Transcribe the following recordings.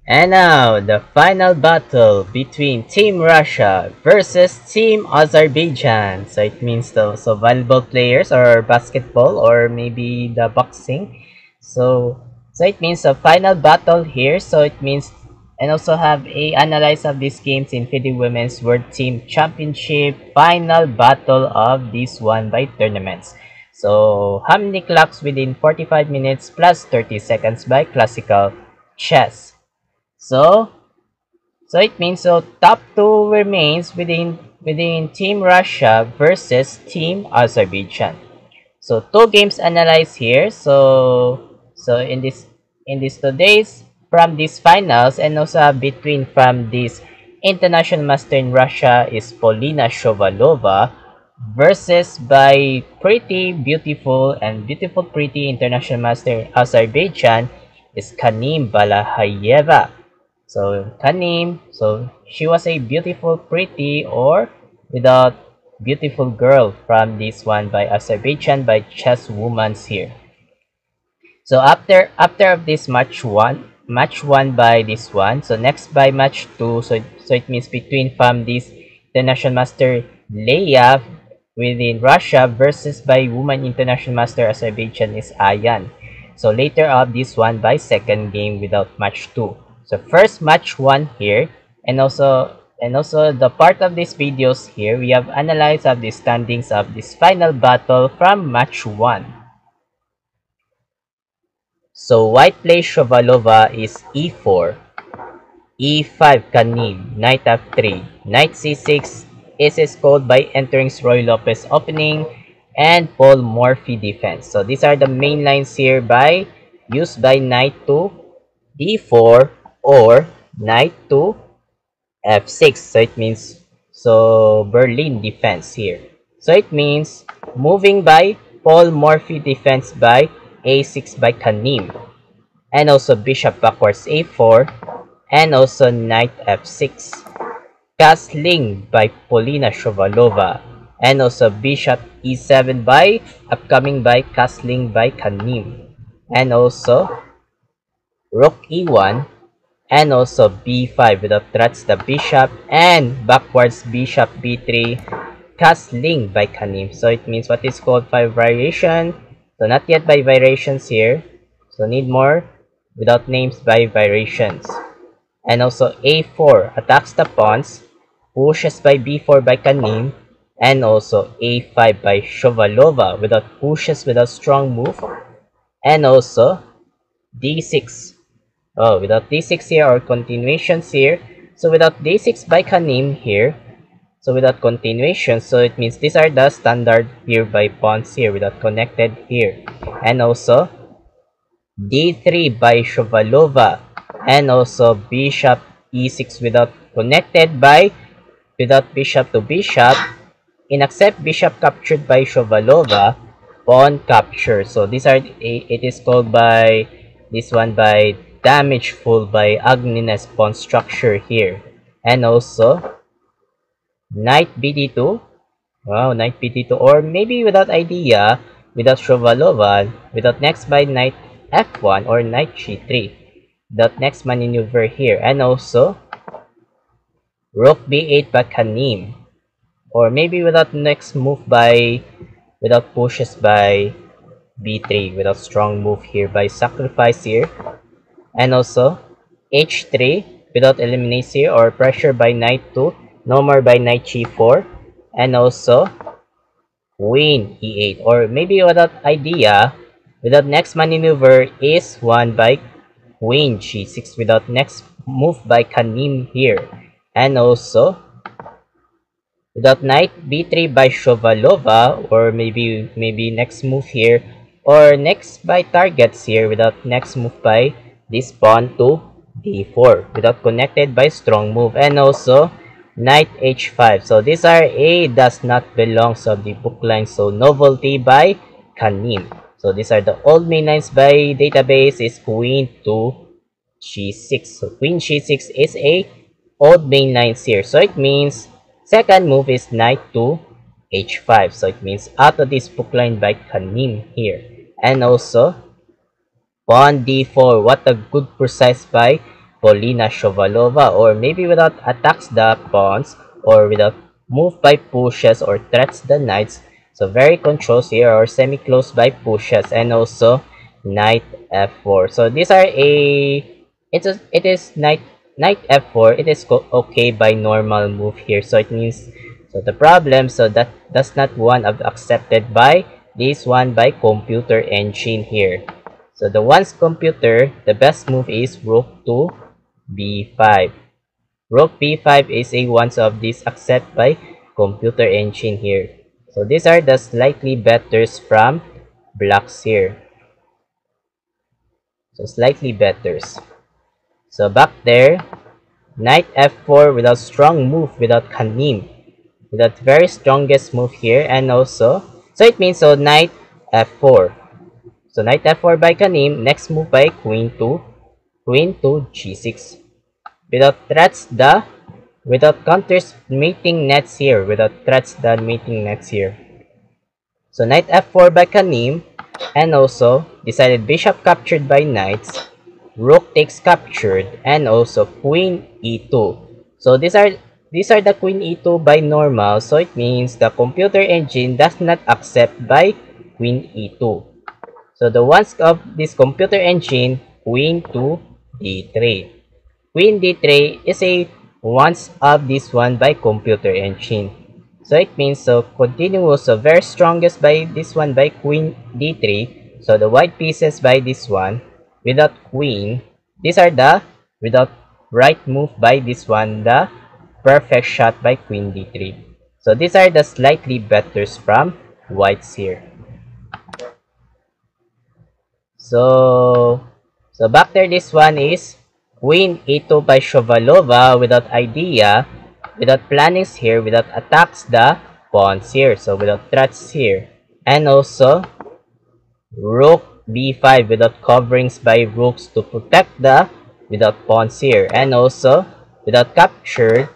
And now, the final battle between Team Russia versus Team Azerbaijan. So it means the volleyball players or basketball or maybe the boxing. So it means a final battle here. So it means and also have a analyze of these games in FIDE Women's World Team Championship final battle of this one by tournaments. So how many clocks within 45 minutes plus 30 seconds by classical chess. So, so it means top two remains within Team Russia versus Team Azerbaijan. So two games analyzed here. So in this today's from these finals and also between from this international master in Russia is Polina Shovalova versus by beautiful pretty international master Azerbaijan is Kanim Balahayeva. So Tanim, so she was a beautiful, pretty, or without beautiful girl from this one by Azerbaijan by chess woman's here. So after of this match one by this one. So next by match two. So it means between from this international master Leia within Russia versus by woman international master Azerbaijan is Ayan. So later of this one by second game without match two. So first match one here, and also the part of these videos here we have analyzed of the standings of this final battle from match one. So white plays Shovalova is e4, e5 Kanim, knight f3, knight c6 is called by entering Roy Lopez opening and Paul Morphy defense. So these are the main lines here by used by knight to d4 or knight to f6. So it means Berlin defense here. So it means moving by Paul Morphy defense by a6 by Kanim, and also bishop backwards a4, and also knight f6, castling by Polina Shovalova, and also bishop e7 by upcoming by castling by Kanim, and also rook e1, and also b5 without threats the bishop, and backwards bishop b3, castling by Kanim. So it means what is called 5 variation. So not yet by variations here. So need more without names by variations. And also a4 attacks the pawns, pushes by b4 by Kanim, and also a5 by Shovalova without pushes without strong move, and also d6. Oh, without d6 here or continuations here. So without d6 by Kanim here. So without continuation, so it means these are the standard here by pawns here without connected here. And also d3 by Shovalova, and also bishop e6 without connected by without bishop to bishop. Inaccept bishop captured by Shovalova, pawn capture. So these are it is called by this one by damage full by Agnes pawn structure here. And also knight bd2. Wow, knight bd2, or maybe without idea without Shovalova, without next by knight f1 or knight g3, without next maneuver here. And also rook b8 by Kanim, or maybe without next move by without pushes by b3 without strong move here by sacrifice here. And also h3 without eliminates here or pressure by knight 2, no more by knight g4, and also queen e8, or maybe without idea without next maneuver is one by queen g6 without next move by Kanim here. And also without knight b3 by Shovalova, or maybe next move here or next by targets here without next move by this pawn to d4 without connected by strong move. And also knight h5. So these are a does not belongs of the book line, so novelty by Kanim. So these are the old main lines by database is queen to g6. So queen g6 is a old main lines here. So it means second move is knight to h5. So it means out of this book line by Kanim here. And also pawn d4. What a good precise by Polina Shovalova, or maybe without attacks the pawns, or without move by pushes or threats the knights. So very controls here, or semi-close by pushes, and also knight f4. So these are it is knight f4. It is okay by normal move here. So it means, so the problem, so that does not one of accepted by this one by computer engine here. So the one's computer, the best move is rook to b5. Rook b5 is a one of these accept by computer engine here. So these are the slightly betters from blacks here. So slightly betters. So back there, knight f4 without strong move, without kanim, without very strongest move here, and also, so it means, so knight f4. So knight f4 by kanim, next move by queen to g6. Without threats the, without counters mating nets here, without threats the mating nets here. So knight f4 by kanim, and also decided bishop captured by knights, rook takes captured, and also queen e2. So these are the queen e2 by normal, so it means the computer engine does not accept by queen e2. So the ones of this computer engine, queen to d3. Queen d3 is a once of this one by computer engine. So it means, so continuous, so very strongest by this one by queen d3. So the white pieces by this one without queen, these are the without right move by this one, the perfect shot by queen d3. So these are the slightly betters from whites here. So back there, this one is queen e2 by Shovalova without idea, without plannings here, without attacks the pawns here, so without threats here, and also rook b5 without coverings by rooks to protect the without pawns here, and also without captured.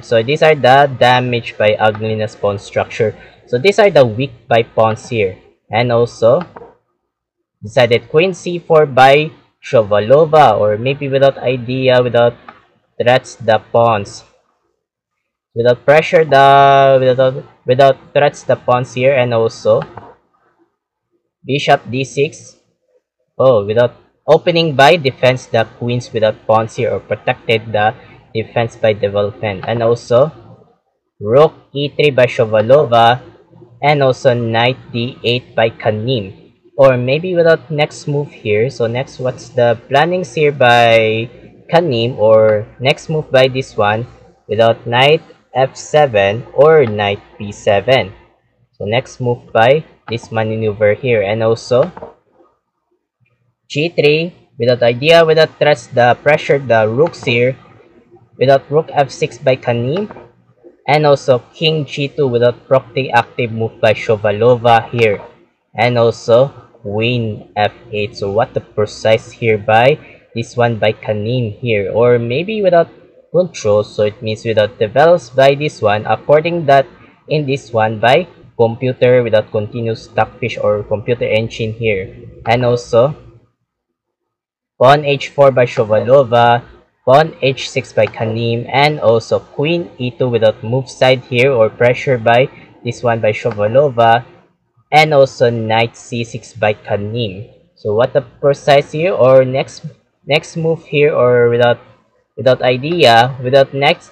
So these are the damage by ugliness pawn structure. So these are the weak by pawns here, and also decided queen c4 by Shovalova, or maybe without idea, without threats the pawns, without pressure the without threats the pawns here, and also bishop d6. Oh, without opening by defense the queens without pawns here, or protected the defense by development, and also rook e3 by Shovalova, and also knight d8 by kanim, or maybe without next move here. So next, what's the plannings here by kanim, or next move by this one without knight f7 or knight b7. So next move by this maneuver here, and also g3 without idea, without threats the pressure the rooks here, without rook f6 by kanim, and also king g2 without property active move by Shovalova here, and also queen f8. So what the precise here by this one by kanim here, or maybe without control, so it means without develops by this one, according that in this one by computer without continuous stockfish or computer engine here, and also pawn h4 by Shovalova, pawn h6 by kanim, and also queen e2 without move side here or pressure by this one by Shovalova, and also knight c6 by kanim. So what the precise here, or next move here, or without idea, without next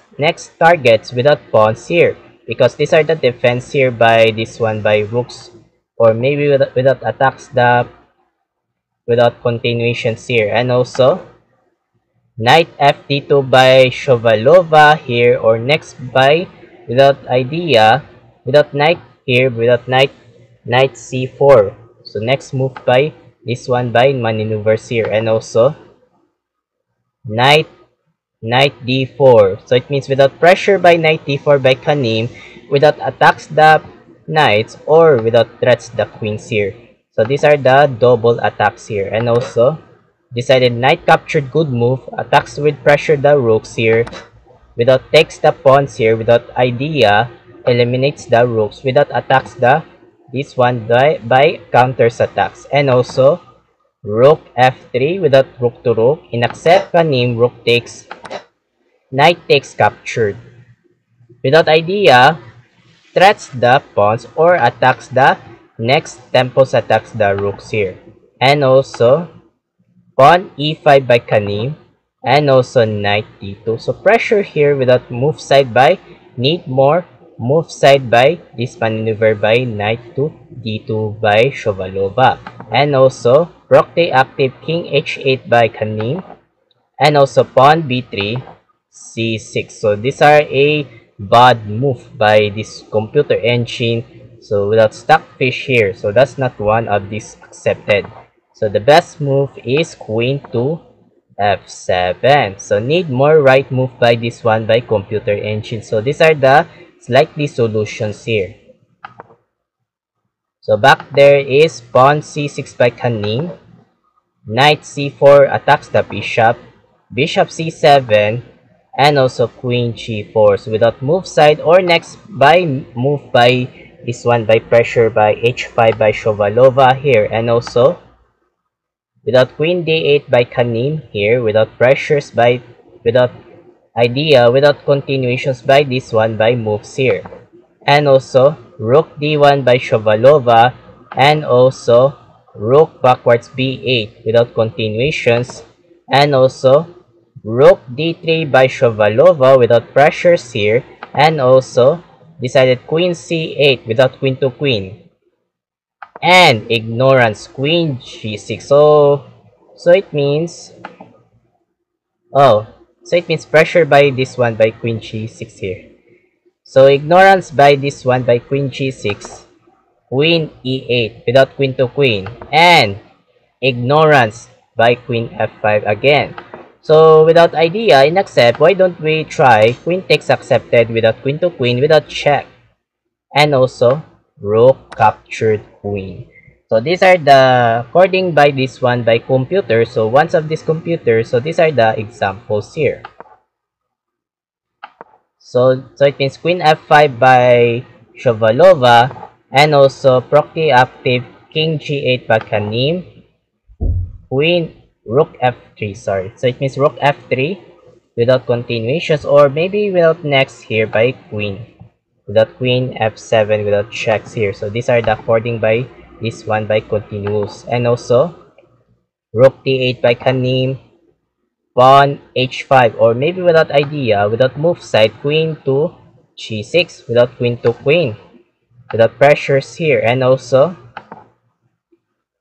targets, without pawns here, because these are the defense here by this one by rooks, or maybe without attacks the without continuations here, and also knight fd2 by Shovalova here, or next by without idea, without knight here, without knight c4. So next move by this one by maneuvers here, and also knight d4. So it means without pressure by knight d4 by kanim, without attacks the knights, or without threats the queens here. So these are the double attacks here, and also decided knight captured, good move, attacks with pressure the rooks here, without takes the pawns here, without idea, eliminates the rooks, without attacks the this one by counters attacks, and also rook f3 without rook to rook. In accept kanim, rook takes, knight takes captured. Without idea, threats the pawns or attacks the next temples, attacks the rooks here. And also, pawn e5 by kanim, and also knight d2. So pressure here without move side by, need more move side by this maneuver by knight to d2 by Shovalova. And also, rook take active, king h8 by kanim, and also pawn b3, c6. So these are a bad move by this computer engine. So without stockfish here, so that's not one of these accepted. So the best move is queen to f7. So need more right move by this one by computer engine. So these are the likely solutions here. So back there is pawn c6 by kanim, knight c4 attacks the bishop, bishop c7, and also queen g4. So without move side, or next by move by this one by pressure by h5 by Shovalova here, and also without queen d8 by kanim here, without pressures by, without idea, without continuations by this one by moves here, and also rook d1 by Shovalova, and also rook backwards b8 without continuations, and also rook d3 by Shovalova without pressures here, and also decided queen c8 without queen to queen, and ignorance queen g6. So it means, so it means pressure by this one by queen g6 here. So ignorance by this one by queen g6, queen e8 without queen to queen, and ignorance by queen f5 again. So without idea, in accept, why don't we try queen takes accepted without queen to queen without check, and also rook captured queen. So these are the, according by this one by computer, so once of this computer, so these are the examples here. So it means queen f5 by Shovalova, and also proxy active king g8 by kanim, queen rook f3, sorry. So it means rook f3 without continuations, or maybe without next here by queen, without queen f7 without checks here. So these are the according by this one by continuous, and also rook d8 by kanim, pawn h5, or maybe without idea, without move side, queen to g6 without queen to queen, without pressures here, and also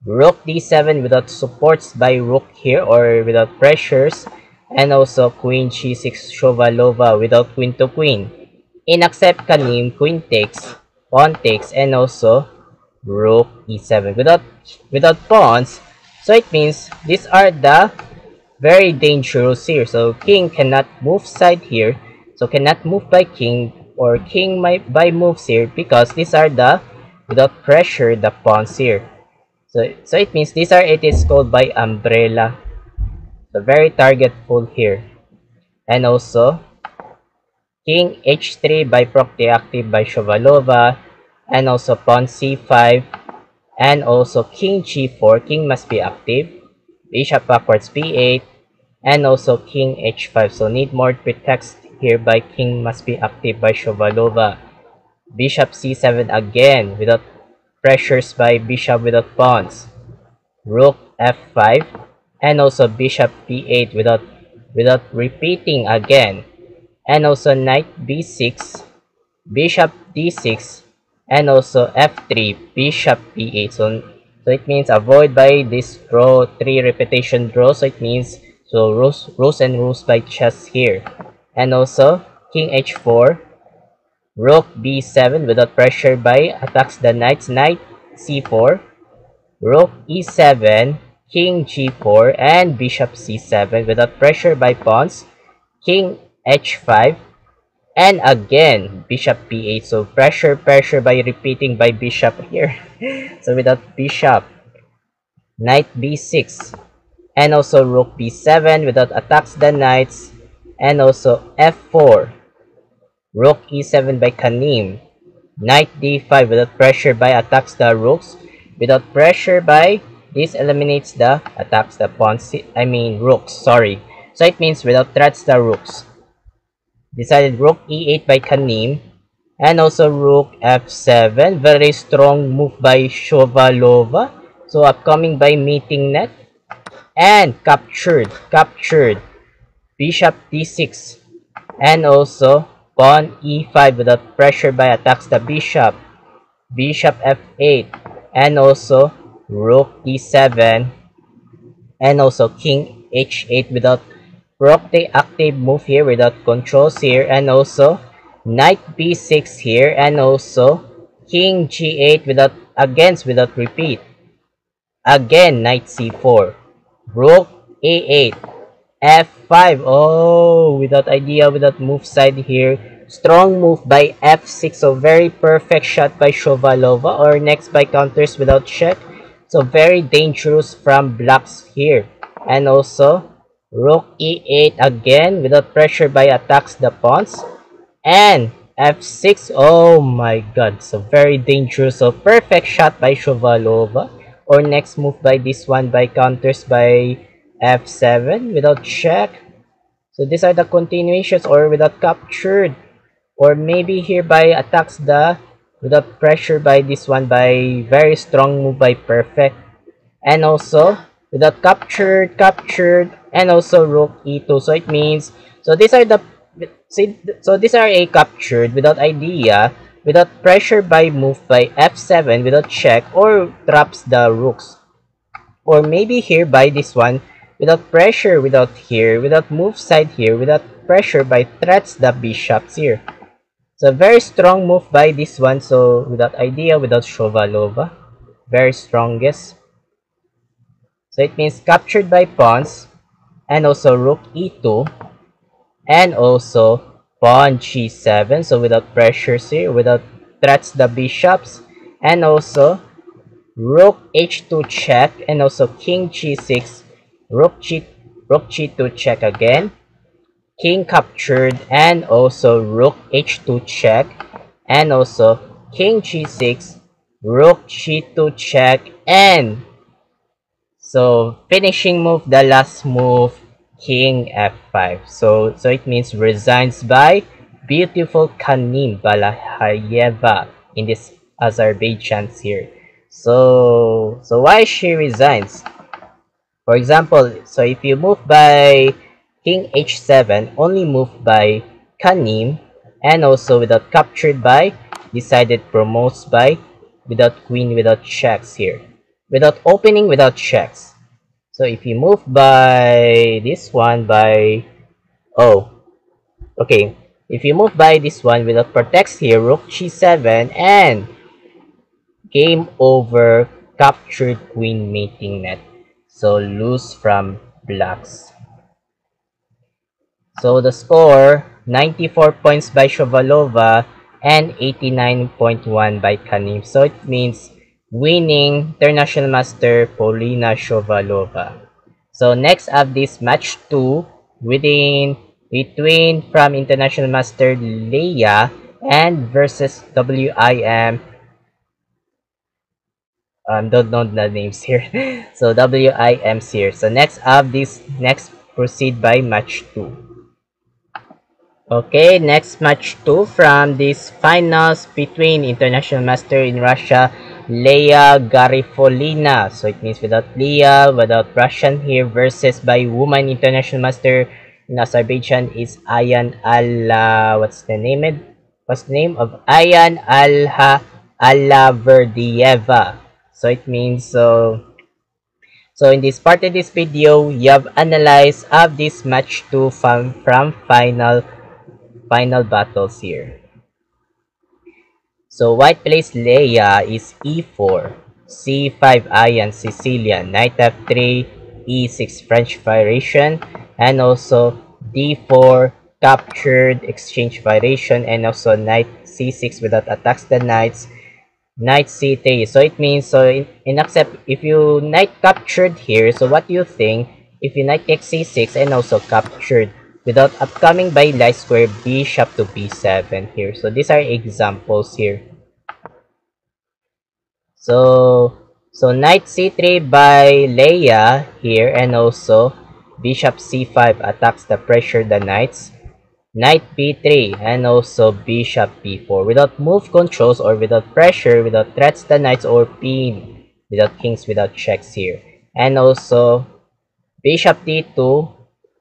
rook d7 without supports by rook here or without pressures, and also queen g6 Shovalova without queen to queen. In accept kanim, queen takes, pawn takes, and also rook e7 without pawns. So it means these are the very dangerous here. So king cannot move side here, so cannot move by king, or king by moves here, because these are the without pressure the pawns here. So it means these are, it is called by umbrella. So very targetful here. And also king h3 by proxy active by Shovalova, and also pawn c5, and also king g4, king must be active, bishop backwards b8, and also king h5. So need more pretext here by king must be active by Shovalova, bishop c7 again without pressures by bishop without pawns, rook f5, and also bishop b8 without repeating again, and also knight b6, bishop d6, and also f3, bishop b8. So it means avoid by this draw, 3 repetition draw. So it means, so rules by chess here. And also king h4, rook b7 without pressure by attacks the knights, knight c4, rook e7, king g4, and bishop c7 without pressure by pawns, king h5, and again bishop b8. So pressure by repeating by bishop here. So without bishop, knight b6, and also rook b7 without attacks the knights, and also f4, rook e7 by kanim, knight d5 without pressure by attacks the rooks, without pressure by This eliminates the attacks the pawns, I mean rooks, sorry. So it means without threats the rooks. Decided rook e8 by Kanim. And also rook f7. Very strong move by Shovalova. So upcoming by Meeting Net. And captured. Bishop d6. And also pawn e5 without pressure by attacks the bishop. Bishop f8. And also rook e7. And also king h8 without rook the active move here without controls here. And also knight b6 here. And also king g8 without repeat. Again knight c4. Rook a8. f5. Oh, without idea, without move side here. Strong move by f6. So very perfect shot by Shovalova. Or next by counters without check. So very dangerous from blocks here. And also rook e8 again without pressure by attacks the pawns. And f6. Oh my god. So very dangerous. So perfect shot by Shovalova. Or next move by this one by counters by f7 without check. So these are the continuations or without captured. Or maybe here by attacks the without pressure by this one by very strong move by perfect. And also without captured. And also rook e2. So it means so these are the these are a captured without idea, without pressure by move by f7 without check or traps the rooks. Or maybe here by this one without pressure without here, without move side here, without pressure by threats the bishops here. So very strong move by this one. So without idea, without Shovalova, very strongest. So it means captured by pawns. And also rook e2. And also pawn g7. So without pressures here, without threats the bishops. And also rook h2 check. And also king g6. Rook g2 check again. King captured. And also rook h2 check. And also king g6. Rook g2 check. And so finishing move, the last move, king f5. So it means resigns by beautiful Kanim Balahayeva in this Azerbaijan here. So why she resigns? For example, so if you move by king h7, only move by Kanim, and also without captured by, decided promotes by, without queen, without checks here. Without opening, without checks. So if you move by this one by, if you move by this one without protects here, rook g7, and game over, captured queen mating net. So lose from blacks. So the score, 94 points by Shovalova and 89.1 by Kanim. So it means winning International Master Polina Shovalova. So next up this match 2 between from International Master Leia and versus WIM. Don't know the names here. So WIM's here. So next proceed by match 2. Okay, next match 2 from this finals between International Master in Russia, Leia Garifolina. So it means without Leia, without Russian here, versus by woman International Master in Azerbaijan is Ayan what's the name of Ayan Alaverdieva. So it means so in this part of this video, you have analyzed of this match 2 from final battles here. So white plays Leia is e4, c5 Ayan Sicilian, knight f3, e6 French variation, and also d4 captured exchange variation, and also knight c6 without attacks the knights, knight c3. So it means if you knight captured here, so what do you think if you knight takes c6 and also captured without upcoming by light square bishop to b7 here? So these are examples here. So So knight c3 by Leia here, and also bishop c5 attacks the pressure the knights. Knight b3 and also bishop b4 without move controls or without pressure, without threats the knights or pin, without kings, without checks here. And also bishop d2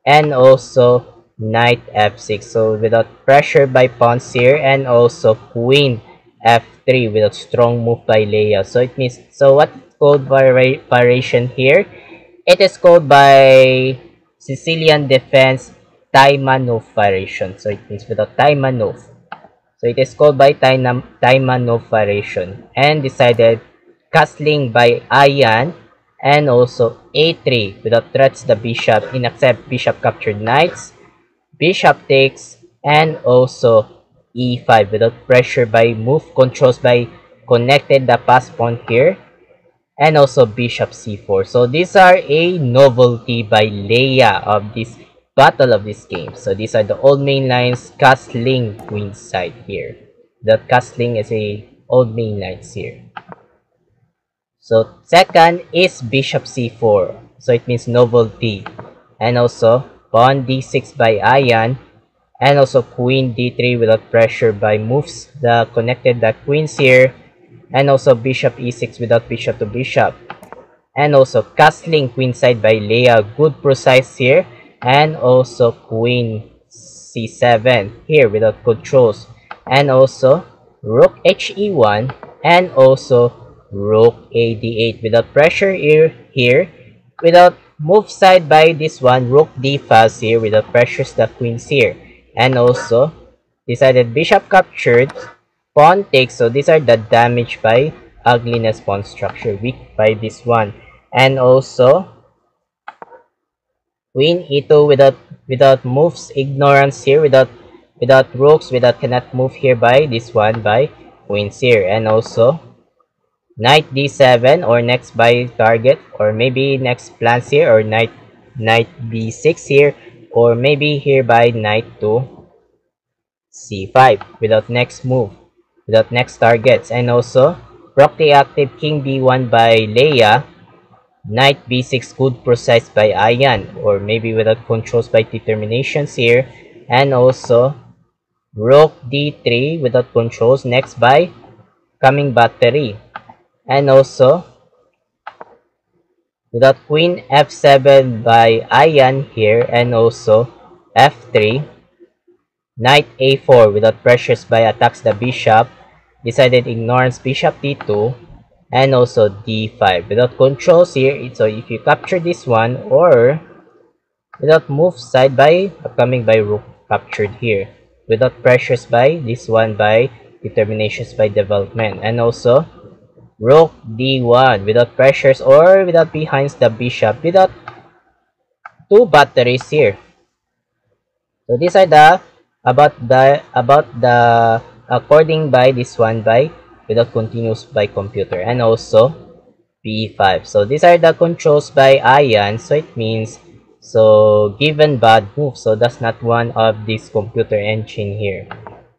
and also knight f6, so without pressure by pawns here, and also queen f3 without strong move by Leia. So it means, so what called variation here, it is called by Sicilian defense Taimanov variation. So it means without Taimanov. So it is called by Taimanov variation, and decided castling by Ayan, and also a3 without threats the bishop, in accept bishop captured knights, bishop takes, and also e5 without pressure by move controls by connected the pass pawn here, and also bishop c4. So these are a novelty by Leia of this battle of this game. So these are the old main lines, castling queen side here. The castling is a old main lines here. So second is bishop c4. So it means novelty. And also pawn d6 by Ayan. And also queen d3 without pressure by moves the connected the queens here. And also bishop e6 without bishop to bishop. And also castling queenside by Leia, good precise here. And also queen c7 here without controls. And also rook he1 and also rook a d8 without pressure here. Without move side by this one, rook d5 here without pressures the queens here. And also decided bishop captured, pawn takes. So these are the damage by ugliness pawn structure, weak by this one. And also queen e2 without moves, ignorance here, without rooks, without cannot move here by this one by queens here. And also knight d7 or next by target, or maybe next plans here, or knight b6 here, or maybe here by knight to c5 without next move, without next targets. And also rook the active king b1 by Leia, knight b6 good precise by Ayan, or maybe without controls by determinations here. And also rook d3 without controls next by coming battery. And also without queen f7 by Ayan here, and also f3, knight a4 without pressures by attacks the bishop, decided ignorance bishop d2, and also d5 without controls here. So if you capture this one, or without move side by upcoming by rook captured here, without pressures by this one by determinations by development. And also rook d1 without pressures or without behinds the bishop, without two batteries here. So these are the about the according by this one by without continuous by computer. And also b5. So these are the controls by Ayan. So it means, so given bad move, so that's not one of this computer engine here.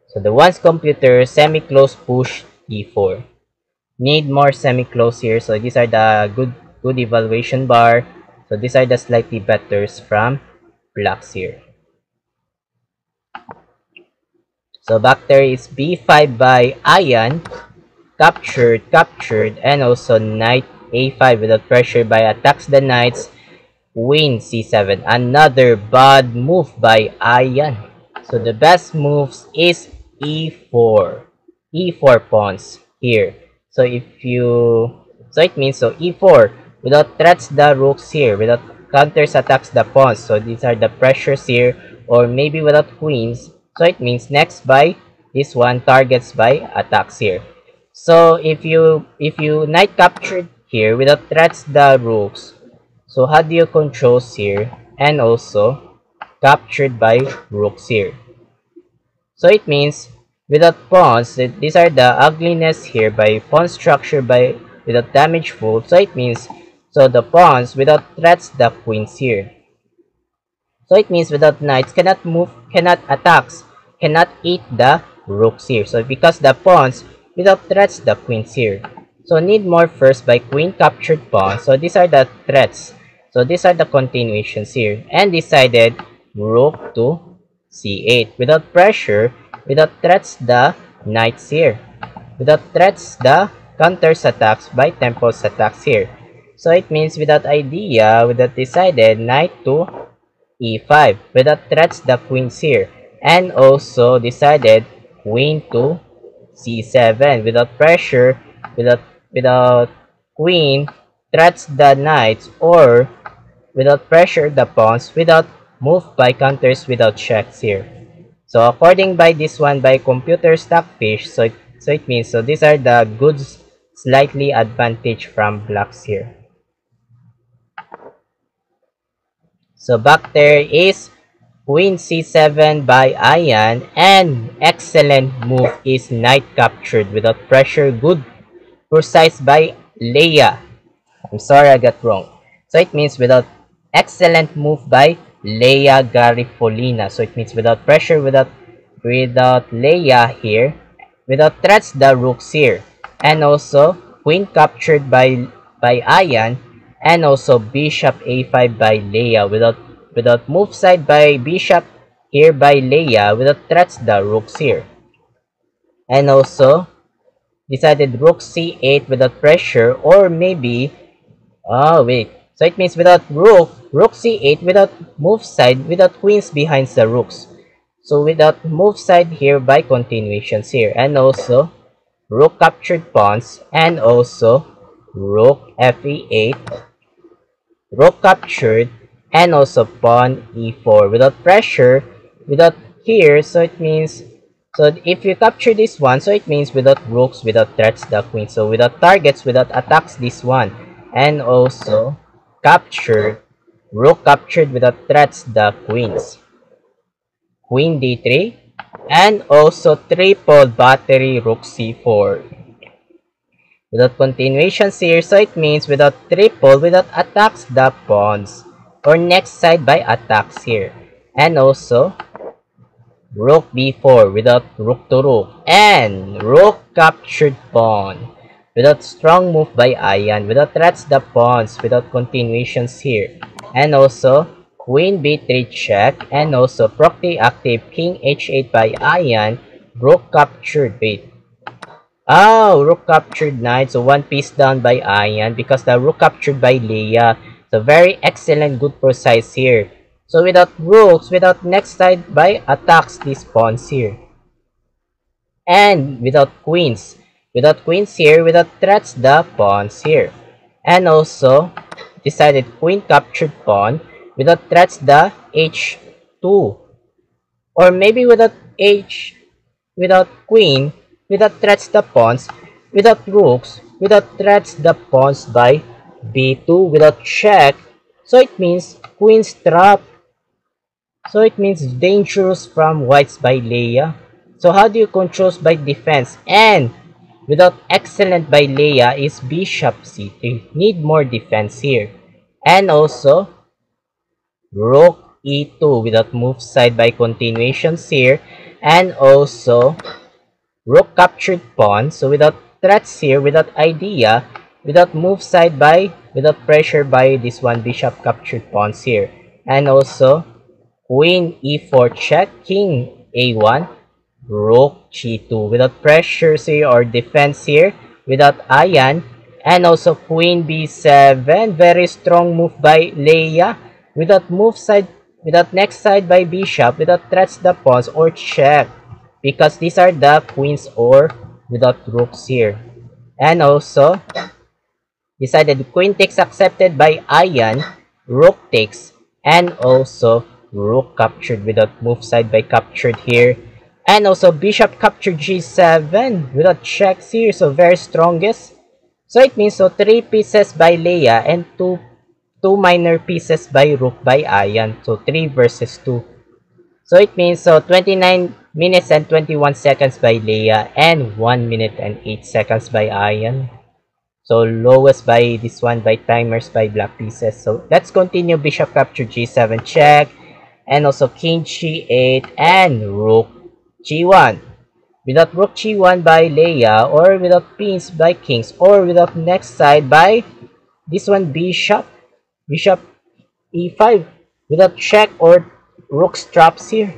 So the one's computer semi-close push e4. Need more semi-close here. So these are the good evaluation bar. So these are the slightly betters from blacks here. So back there is b5 by Ayan, captured, and also knight a5 without pressure by attacks the knights, queen c7. Another bad move by Ayan. So the best moves is e4 pawns here. So if you, so it means, so e4 without threats the rooks here, without counters attacks the pawns. So these are the pressures here, or maybe without queens. So it means next by this one targets by attacks here. So if you knight captured here without threats the rooks, so how do you controls here, and also captured by rooks here. So it means without pawns, these are the ugliness here by pawn structure by without damage full. So it means, so the pawns without threats the queens here. So it means without knights cannot move, cannot attacks, cannot eat the rooks here. So because the pawns without threats the queens here. So need more first by queen captured pawn. So these are the threats. So these are the continuations here. And decided rook to c8. Without pressure, without threats the knights here. Without threats the counters attacks by temples attacks here. So it means without idea, without decided, knight to e5. Without threats the queens here. And also decided queen to c7. Without pressure, without queen, threats the knights, or without pressure the pawns, without move by counters without checks here. So according by this one by computer stockfish, so it means so these are the goods slightly advantage from blacks here. So back there is queen c7 by Ayan, and excellent move is knight captured without pressure. Good precise by Leia. I'm sorry I got wrong. So it means without excellent move by Leia Garifolina. So it means without pressure, without Leia here, without threats the rooks here, and also queen captured by Ayan, and also bishop a5 by Leia, without move side by bishop here by Leia, without threats the rooks here, and also decided rook c8 without pressure, or maybe wait, so it means without rook c8 without move side, without queens behind the rooks, so without move side here by continuations here, and also rook captured pawns, and also rook fe8, rook captured, and also pawn e4 without pressure, without here, so it means, so if you capture this one, so it means without rooks, without threats the queen, so without targets, without attacks this one, and also captured, rook captured without threats the queens, queen d3, and also triple battery rook c4 without continuations here, so it means without triple, without attacks the pawns, or next side by attacks here, and also rook b4 without rook to rook, and rook captured pawn without strong move by Ayan, without threats the pawns, without continuations here, and also queen b3 check, and also proxy active king h8 by Ayan, rook captured. Wait, rook captured knight, so one piece down by Ayan because the rook captured by Leia. So very excellent, good precise here. So without rooks, without next side by attacks these pawns here, and without queens here, without threats the pawns here, and also decided queen captured pawn without threats the h2, or maybe without queen, without threats the pawns, without rooks, without threats the pawns by b2, without check, so it means queen's trap, so it means dangerous from whites by Leia. So how do you control by defense? And without excellent by Leia is bishop c3, need more defense here, and also rook e2 without move side by continuations here, and also rook captured pawn, so without threats here, without idea, without move side by, without pressure by this one bishop captured pawns here, and also queen e4 check, king a1, rook g2 without pressures here or defense here, without Ayan, and also queen b7, very strong move by Leia, without move side, without next side by bishop, without threats the pawns or check, because these are the queens, or without rooks here, and also decided queen takes accepted by Ayan, rook takes, and also rook captured without move side by captured here, and also bishop captured g7 without checks here, so very strongest, so it means so 3 pieces by Leia and 2 minor pieces by rook by Ayan, so 3 versus 2, so it means so 29 minutes and 21 seconds by Leia and 1 minute and 8 seconds by Ayan. So lowest by this one by timers by black pieces. So let's continue. Bishop capture g7 check, and also king g8 and rook g1 without rook g1 by Leia, or without queens by kings, or without next side by this one bishop e5, without check or rook traps here.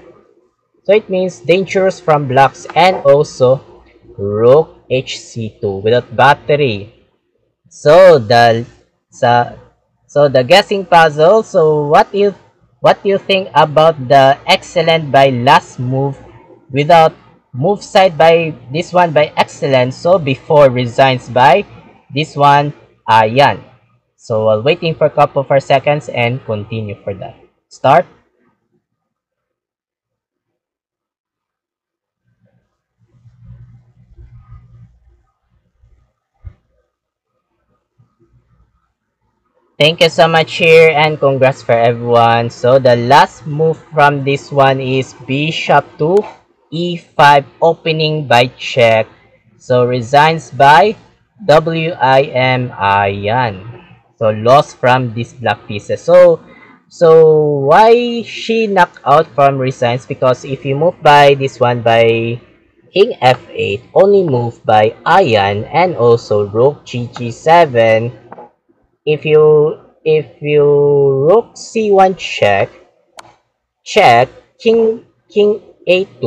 So it means dangerous from blocks, and also rook hc2 without battery. So sa the guessing puzzle. So what do you think about the excellent by last move without move side by this one by excellent? So before resigns by this one Ayan. So while waiting for a couple of seconds and continue for that. Start. Thank you so much here, and congrats for everyone. So the last move from this one is bishop to e5 opening by check. So resigns by WIM Ayan. So lost from these black pieces. So why she knocked out from resigns? Because if you move by this one by king f8, only move by Ayan, and also rook gg7. If you rook c1 check king a2,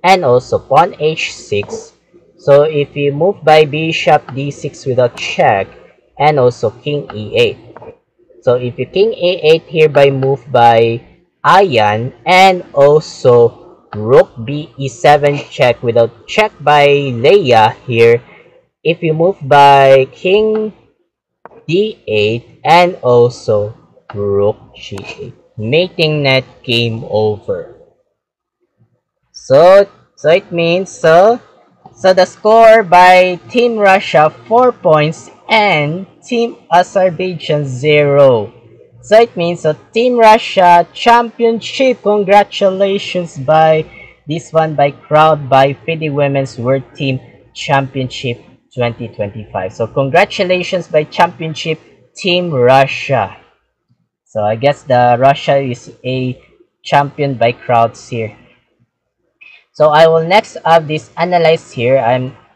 and also pawn h6. So if you move by bishop d6 without check, and also king e8. So if you king a8 here by move by Ayan, and also rook b e7 check without check by Leia here. If you move by king d8, and also rook g8. Mating net, game over. So it means so the score by Team Russia 4 points and Team Azerbaijan 0. So it means so Team Russia championship. Congratulations by this one by crowd by FIDE Women's World Team Championship 2025. So congratulations by championship Team Russia. So I guess the Russia is a champion by crowds here. So I will next have this analyzed here.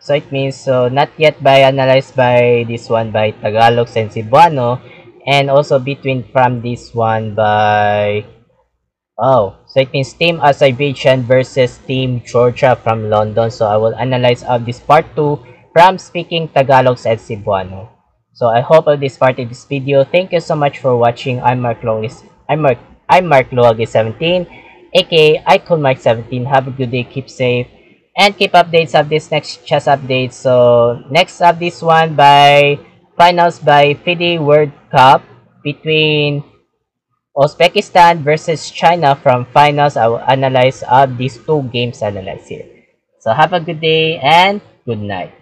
So it means so not yet by analyzed by this one by Tagalog and Cebuano, and also between from this one by so it means Team Azerbaijan versus Team Georgia from London. So I will analyze of this part 2 from speaking Tagalog and Cebuano. So I hope of this part of this video. Thank you so much for watching. I'm Mark Lois. I'm Mark Loagi 17, aka IconMark17. Have a good day, keep safe, and keep updates of this next chess update. So next up this one by finals by FIDE World Cup between Uzbekistan versus China from finals. I will analyze these two games analyzed here. So have a good day and good night.